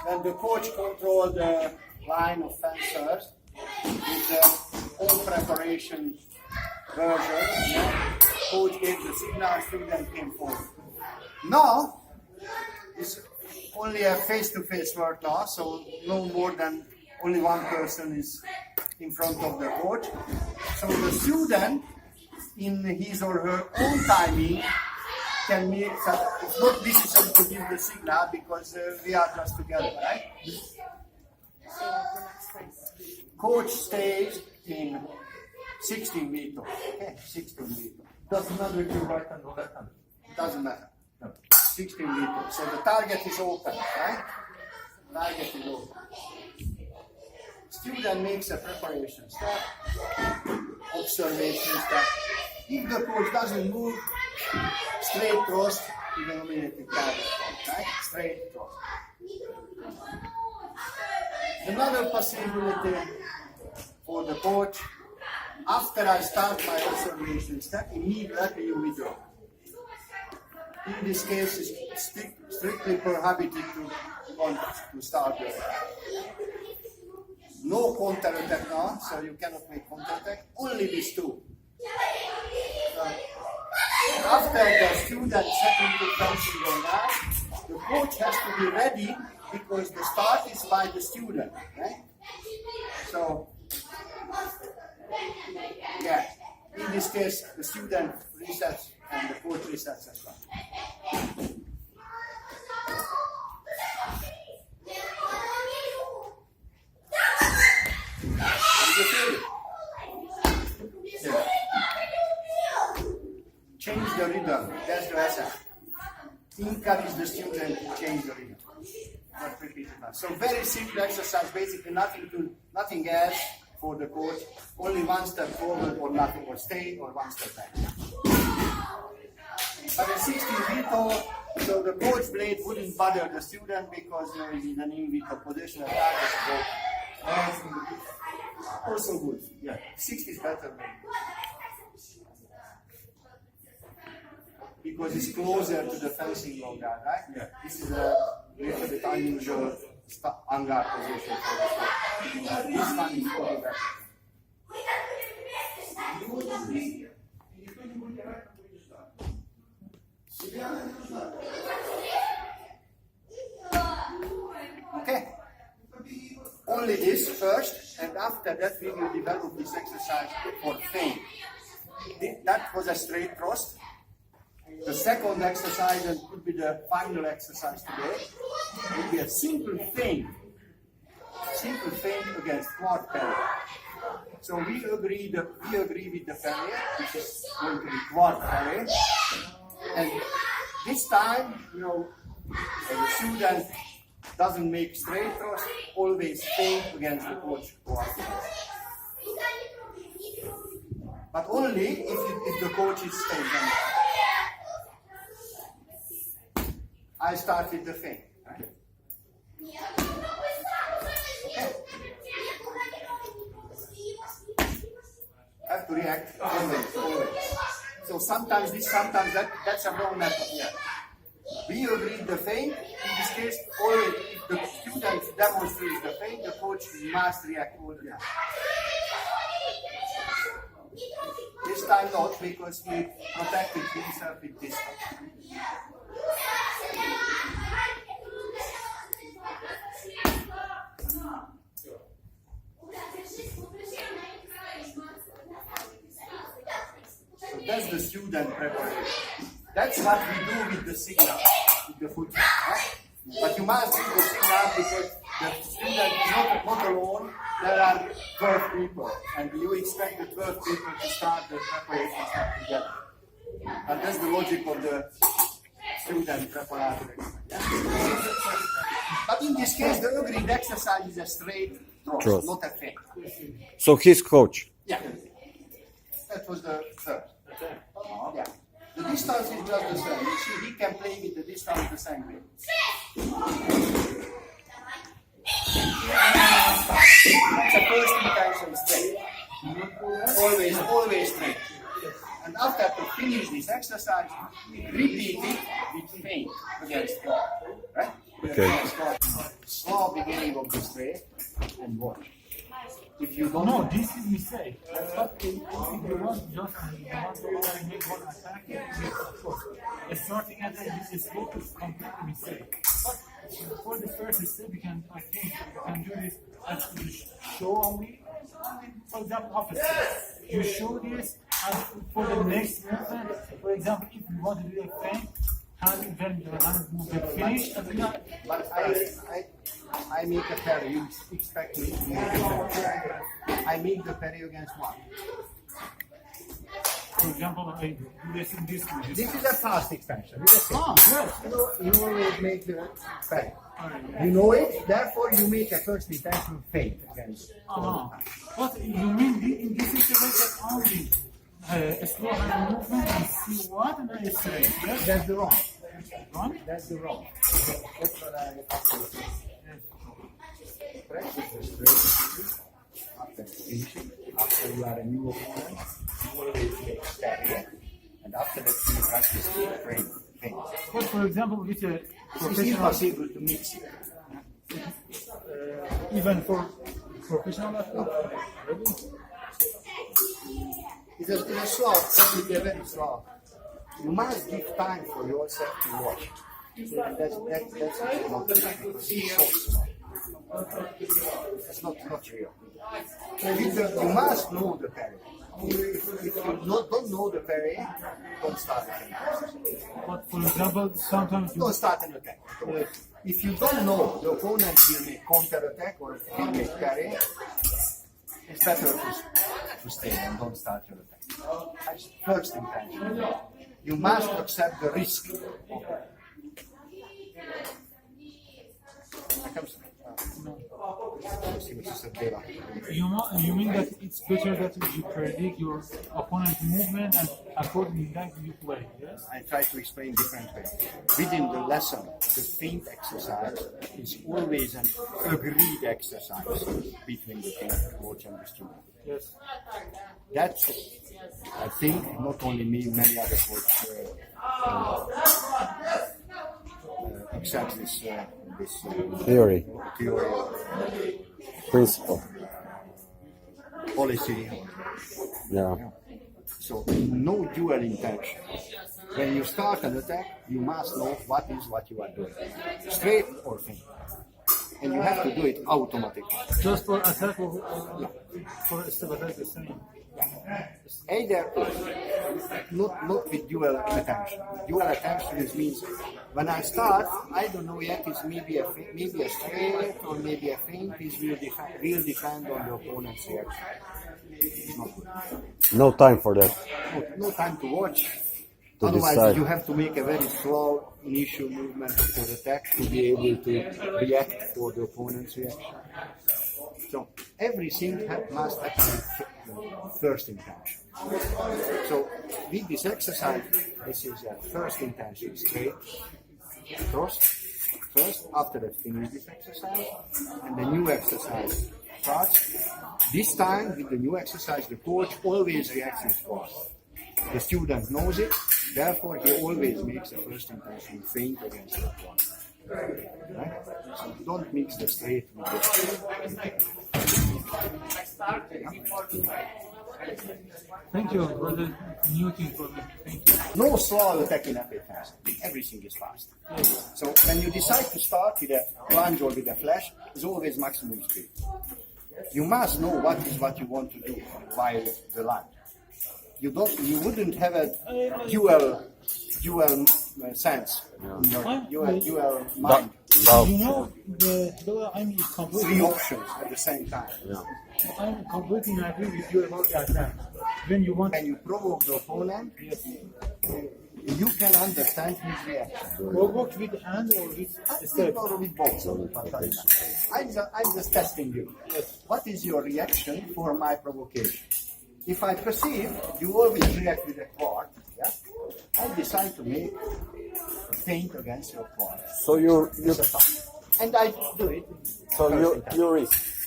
when the coach controlled the line of fencers with the home preparation version, coach gave the signal, student came forward. Now, it's only a face-to-face work class, so no more than only one person is in front of the coach. So the student, in his or her own timing, can make that. It's not necessary to give the signal because we are just together, right? Coach stays in 16 meters. Okay, 16 meters. Doesn't matter if you're right hand or left hand. Doesn't matter. No. 16 meters. So the target is open, right? Target is open. Student makes a preparation step, observation step. If the coach doesn't move, straight cross to the nominated target, right? Straight cross. Another possibility for the coach, after I start my observation step, immediately you withdraw. In this case, it's strictly prohibited to start the no counter-attack now, so you cannot make counter-attack, only these two. After the student set into fencing on that, the coach has to be ready because the start is by the student, right? So, yeah, in this case, the student resets and the coach resets as well. Change the rhythm, that's the essence. Encourage the student to change the rhythm. Not repeat it. So very simple exercise, basically nothing else for the coach. Only one step forward or nothing, or stay or one step back. But in 16 veto, so the coach blade wouldn't bother the student because he's in an in veto position. Also good. Yeah, 60 is better maybe. Because it's closer to the fencing long guard, right? Yeah. This is a little bit unusual on-guard position for the coach. This one is probably better. Okay. Only this first, and after that we will develop this exercise for feint. That was a straight cross. The second exercise, and could be the final exercise today, will be a simple feint. Simple feint against quad parry. So we agree with the parry, which is going to be quad parry. And this time, the student doesn't make straight cross, always feint against the coach quad parry. But only if the coach is staying. I start with the feint. Right? Okay. Have to react always. So sometimes this, sometimes that. That's a wrong method. Yeah. We agreed the feint. In this case, always if the student demonstrates the feint, the coach must react all the time. This time not, because he protected himself with this one. So that's the student preparation. That's what we do with the signal, with the foot. Right? But you must do the signal because the student is not alone. There are 12 people, and you expect the 12 people to start the preparation step together. And that's the logic of the student preparatory exercise. But in this case, the agreed exercise is a straight cross, not a feint. So he's coach. Yeah. That was the third. Yeah. The distance is just the same. You see, he can play with the distance the same way. It's a first intention straight. Always straight. And after to finish this exercise, repeat it with feint against God. Right? Okay. Slow of the straight and watch. If you don't No, this is mistake. But if you want just to make one attack, of course. Starting at this slope is completely mistake. But for the first step, you can, I think, you can do this as you show only. For example, opposite. You show this as for the next movement. For example, if you want to do a feint, hand when the hand movement finished, and then But I make a parry. You expect me to make a parry. I make the parry against what? for example, I do this in this way. This is a fast extension. Ah, yes. You always make the parry. You know it, therefore you make a first intention feint against. But you mean in this situation that only slow hand movement and see what and I straight, yes? That's the wrong. Wrong? That's the wrong. That's what I absolutely. Practice the straight after finishing. After you are a new opponent, you always make parry, and after that you practice feint. But for example, with a It's professional, impossible to mix it. even for professional athlete, It's a slow, that will be a very slow. You must give time for yourself to watch. That's not because it's so slow. It's not real. You must know the parry. If you don't know the parry, don't start the parry. but for example, sometimes you Don't start an attack. If you don't know the opponent will make counter attack or will make parry, it's better to stay and don't start your attack. That's first intention. You must accept the risk. you mean that it's better that you predict your opponent's movement and according to that you play, yes? I try to explain different ways. Within the lesson, the feint exercise is always an agreed exercise between the coach and the student. Yes. That's, I think, not only me, many other coaches accept this Theory, theory principle. policy. Yeah. So no dual intention. When you start an attack, you must know what you are doing, straight or feint, and you have to do it automatically. Just for attack or for step attack the same. Either not with dual attention. Dual attention means when I start, I don't know yet. It's maybe a straight or maybe a feint. It will depend on the opponent's reaction. It's not good. No time for that. No time to watch. To Otherwise, decide. you have to make a very slow initial movement of the attack to be able to react for the opponent's reaction. So everything must happen first intention. So with this exercise, this is a first intention, straight, cross, first, after that finish this exercise, and the new exercise starts. This time, with the new exercise, the coach always reacts with force. The student knows it, therefore he always makes a first intention feint against the opponent. Right? So don't mix the straight with the Thank you for the new thing for me. Thank you. No slow attack in epic fast. Everything is fast. So when you decide to start with a plunge or with a flash, it's always maximum speed. You must know what you want to do while the lunge. You wouldn't have a dual sense in your dual mind. You know, I'm completely, Three options at the same time. I'm completely agree with you about that. When you want When you provoke the opponent, you can understand his reaction. provoke with hand or with step. Or with both. I'm just testing you. What is your reaction for my provocation? If I perceive you always react with a quad, I decide to make a feint against your quad. So you And I do it. so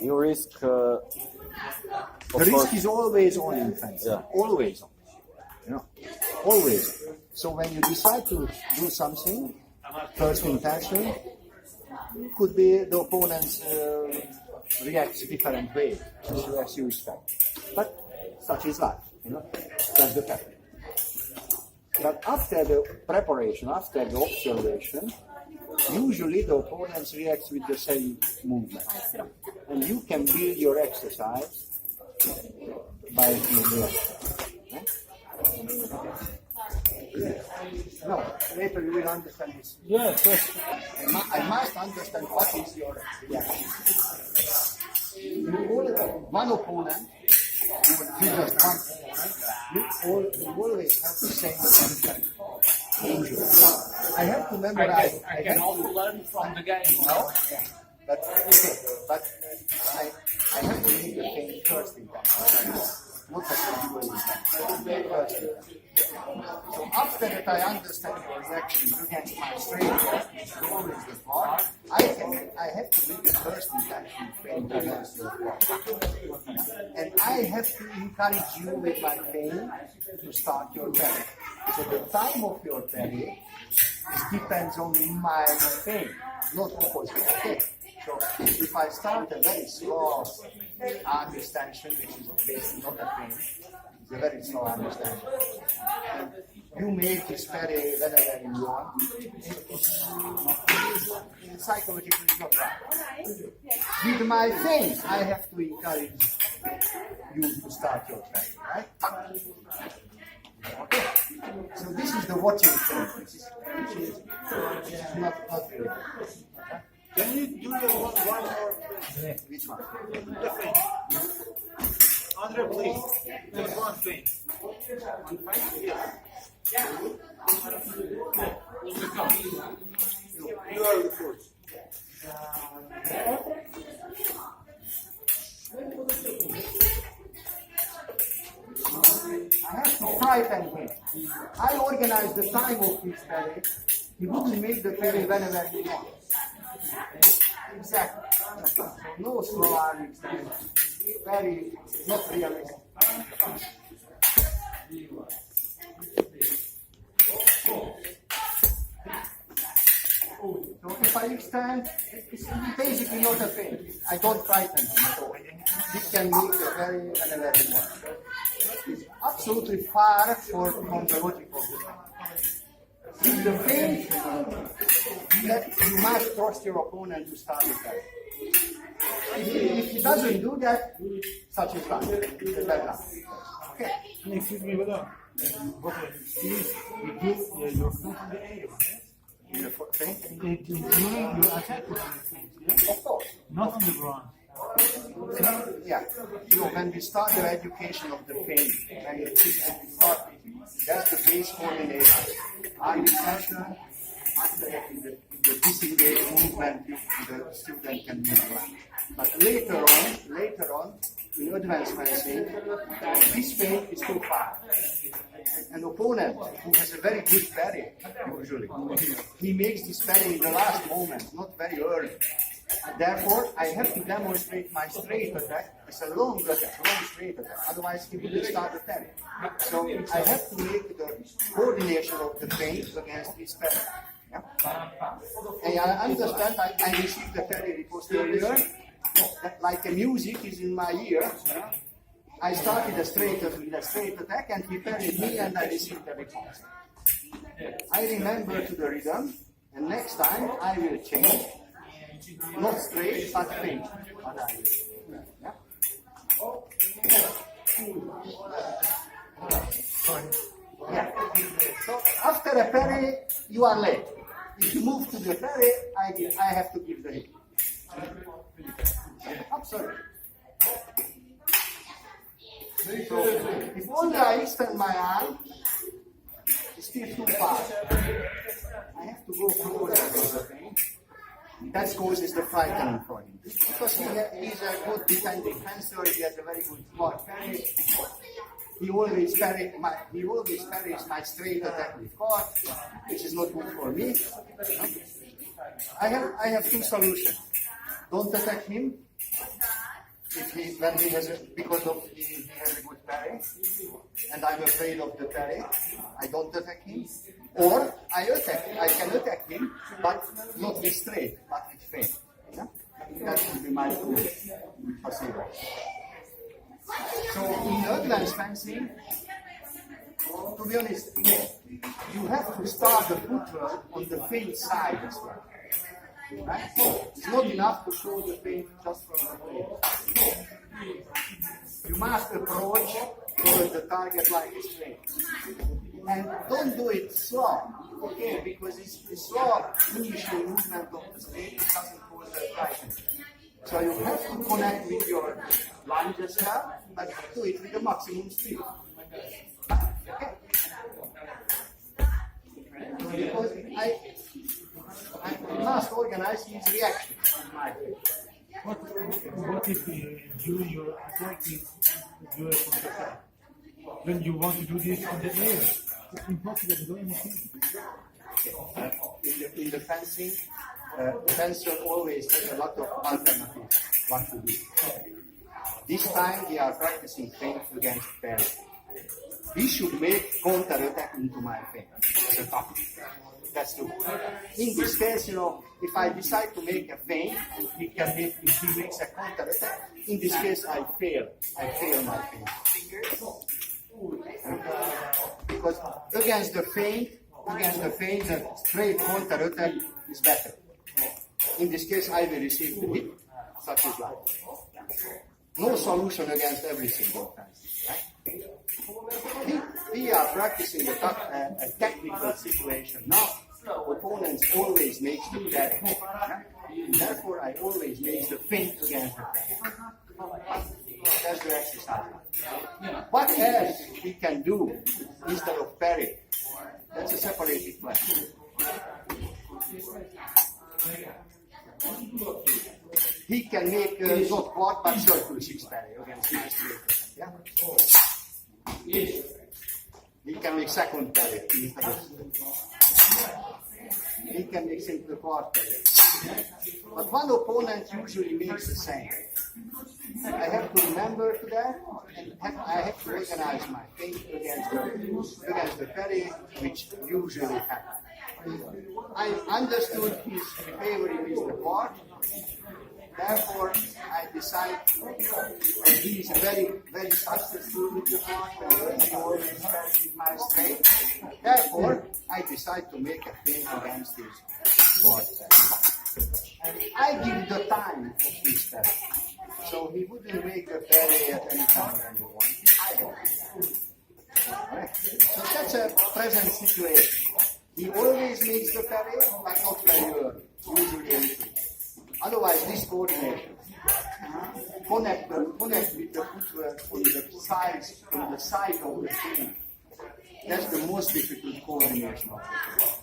you risk. The risk is always on in fencing. Yeah. Always on. Always. So when you decide to do something, first intention, Could be the opponent's reacts different way as you expect. But such is life, you know. That's the fact. But after the preparation, after the observation, usually the opponent reacts with the same movement. And you can build your exercise by doing that. No, later you will understand this. Yes, yes. I must understand what is your reaction. One opponent, you will be just one opponent, you always have the same reaction. I have to memorize. I can also learn from the game. No? Yeah. But okay, but I have to make the thing first in time. Not as a dual in time. So after that I understand your reaction against my straight which is always the part, I have to make the first intention feint against your part. And I have to encourage you with my feint to start your parry. So the time of your parry depends on my feint, not opposite. Okay? So if I start a very slow arm extension, which is basically not a feint, it's a very slow arm extension. And you make this parry whenever you want. Psychologically, it's not right. With my feint, I have to encourage you to start your parry, right? Okay. So this is the watching feint, which is not really good. Okay? Can you do the one more? Which one? The feint. Andre, please. There's one feint. One feint? Yes. You are the first. I have to frighten him. I organize the time of his parry. He wouldn't make the parry whenever he wants. Exactly. So no slow arm extension. Very not realistic. So if I extend, it's basically not a feint. I don't frighten him at all. He can make the parry whenever he wants. It's absolutely far from the logic of the feint. In the feint, that you must trust your opponent to start the parry. If he doesn't do that, such is life. It's a bad luck. Okay. Excuse me, madam. Please, you give your foot in the air, yes? In the feint? During your attack with the feint, yes? Of course. Not on the ground. Yeah. You know, when we start the education of the feint, when we start, that's the base coordination. Arm extension, after that, in the disengaged movement, the student can move around. But later on, in advanced feint, this feint is too far. An opponent who has a very good parry, usually, he makes this parry in the last moment, not very early. Therefore, I have to demonstrate my straight attack. It's a long attack, long straight attack. Otherwise, he will start the parry. So I have to make the coordination of the feint against his parry. Yeah? And I understand. I received the parry posterior. That, like a music is in my ear. Yeah? I started with a straight attack, and he parried me, and I received the response. I remember to the rhythm, and next time I will change. Not straight, but feint. Yeah? Yeah. So after a parry, you are late. If you move to the parry, I have to give the hit. Absolutely. So if only I extend my arm, it's still too far. I have to go closer to the feint. That causes the frightening for him. Because he's a good defending fencer, he has a very good spot parry. He always parries my straight attack with court, which is not good for me. I have two solutions. Don't attack him because he has a good parry, and I'm afraid of the parry. I don't attack him. Or I can attack him, but not with straight, but with feint. Yeah? That would be my procedure. So in advanced fencing, to be honest, you have to start the footwork on the feint side as well. Right? It's not enough to show the feint just from the feint. You must approach towards the target like straight. And don't do it slow, okay? Because it's slow initial movement of the straight, it doesn't cause a friction. So you have to connect with your lunge as well, but do it with the maximum speed. Okay? Because I must organize his reaction. What if during your attack is do a counter-attack? When you want to do this on the air, it's impossible to do anything. In the fencing, fencer always has a lot of alternatives what to do. This time we are practicing feint against parry. We should make counter-attack into my feint. That's a topic. That's true. In this case, if I decide to make a feint and if he makes a counter-attack, in this case I fail my feint. Because against the feint, the straight counter-attack is better. In this case, I will receive the hit, such is life. No solution against every single time. Right? We are practicing a technical situation. Now, opponents always make the parry. Therefore, I always make the feint against the parry. That's the exercise. What else he can do instead of parry? That's a separated question. He can make not quad but circle 6 parry against my straight. Yeah? He can make second parry. He can make simple quad parry. But one opponent usually makes the same. I have to remember to that, and I have to organize my feint against the parry, which usually happens. I understood his favorite is the quad. Therefore, I decide that he is very, very successful with the quad, and he always parries with my straight. Therefore, I decide to make a feint against his quad parry. And I give the time of his parry. So he wouldn't make a parry at any time when he wants. I don't. Right. So that's a present situation. He always makes the parry, but not very early. Usually a little. Otherwise, this coordination, connect with the footwork on the side of the feint. That's the most difficult coordination of the feint.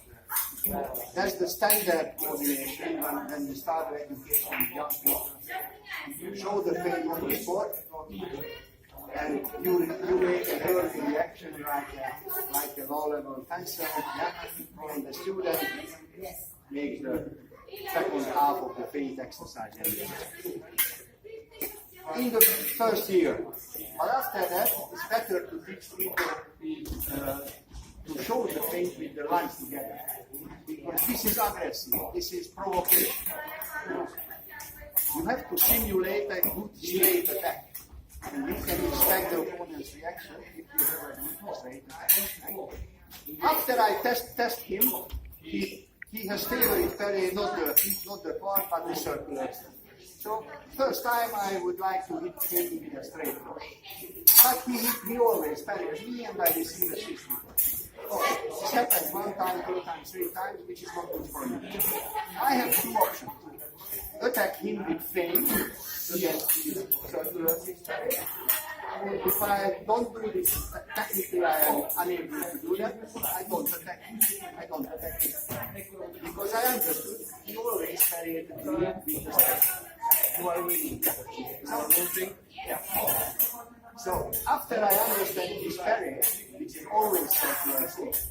That's the standard coordination when you start the education with young people. You show the feint on the spot, and you make an early reaction like a low-level fencer, and the student makes the second half of the feint exercise in the first year. But after that, it's better to teach people to show the feint with the lines together. Because this is aggressive, this is provocation. You have to simulate a good straight attack. And you can expect the opponent's reaction if you have a good straight attack. After I test him, he has favorite parry, not the quad, but the circular. So first time I would like to hit him with a straight cross. But he always parries me and I receive a 60. Okay, this happens 1 time, 2 times, 3 times, which is not good for me. I have 2 options. Attack him with feint against his circular 6 parry. If I don't do this, technically I am unable to do that, I don't attack him. Because I understood he always parried the with the straight. Do I really So after I understand his parry, which is always circular 6,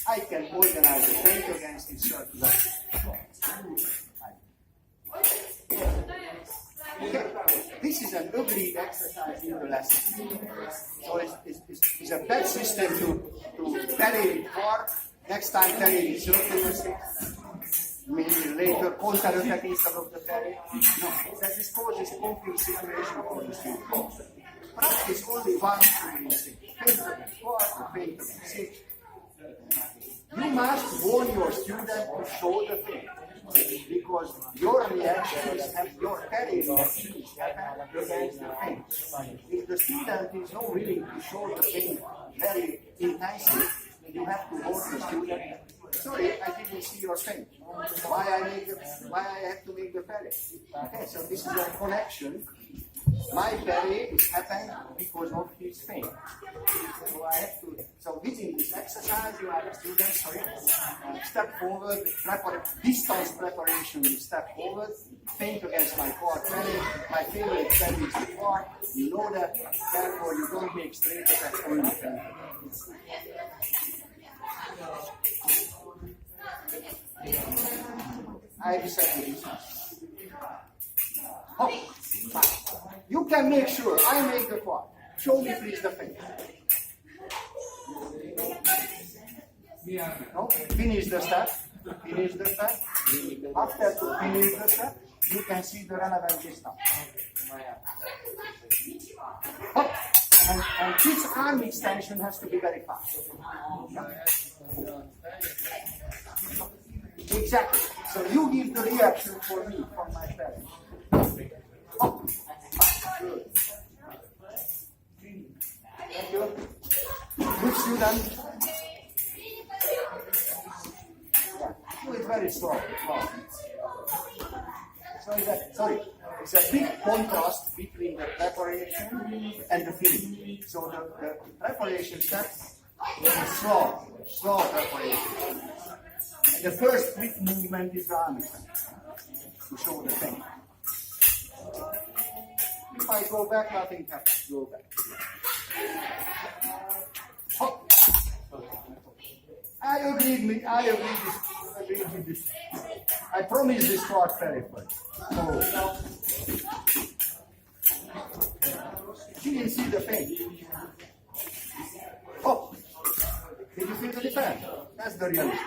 I can organize a feint against his circular 6. Okay. This is an ugly exercise in the lesson. So it's a bad system to parry with 4, next time parry with circular 6. maybe later counter attack instead of the parry. No, that is causes confused situation for the student. Practice only one feint six. Feint against four, feint against six. You must warn your student to show the feint. Because your reaction is your parry reaction is happening against the feint. If the student is not willing to show the feint very intensely, you have to warn the student. Sorry, I didn't see your feint. Why I have to make the parry? Okay, so this is a connection. My parry is happening because of his feint. So I have to. So within this exercise, you have students. Sorry, step forward, distance preparation. You step forward, feint against my quad parry. My favorite parry is the quad. You know that. Therefore, you don't make straight attacks only feint. I decided this one. Oh. You can make sure I make the quad. Show me please the feint. No? Finish the step. Finish the step. After to finish the step, you can see the relevant distance. Up. And this arm extension has to be very fast. Exactly. So you give the reaction for me, for my parents. Up. Good. Thank you. Good student. Yeah. Do it very slow. Sorry, it's a big contrast between the preparation and the finish. So the preparation step is slow preparation. And the first quick movement is the arm extension to show the thing. If I go back, nothing happens. Go back. Hop. I agreed with this. I promise this quad very first. So, she didn't see the feint. Oh, did you feel the defense? That's the real issue.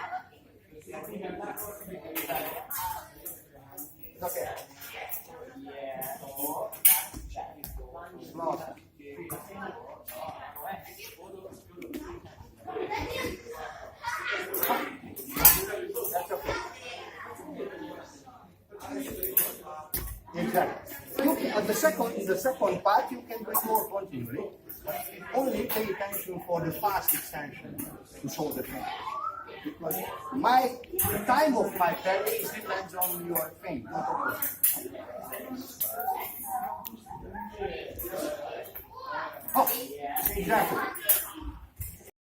Okay. Slow. That's okay. Exactly. In the second part, you can do it more continually. Only pay attention for the fast extension to show the feint. Because the time of my parry depends on your feint, not opposite. Oh, exactly.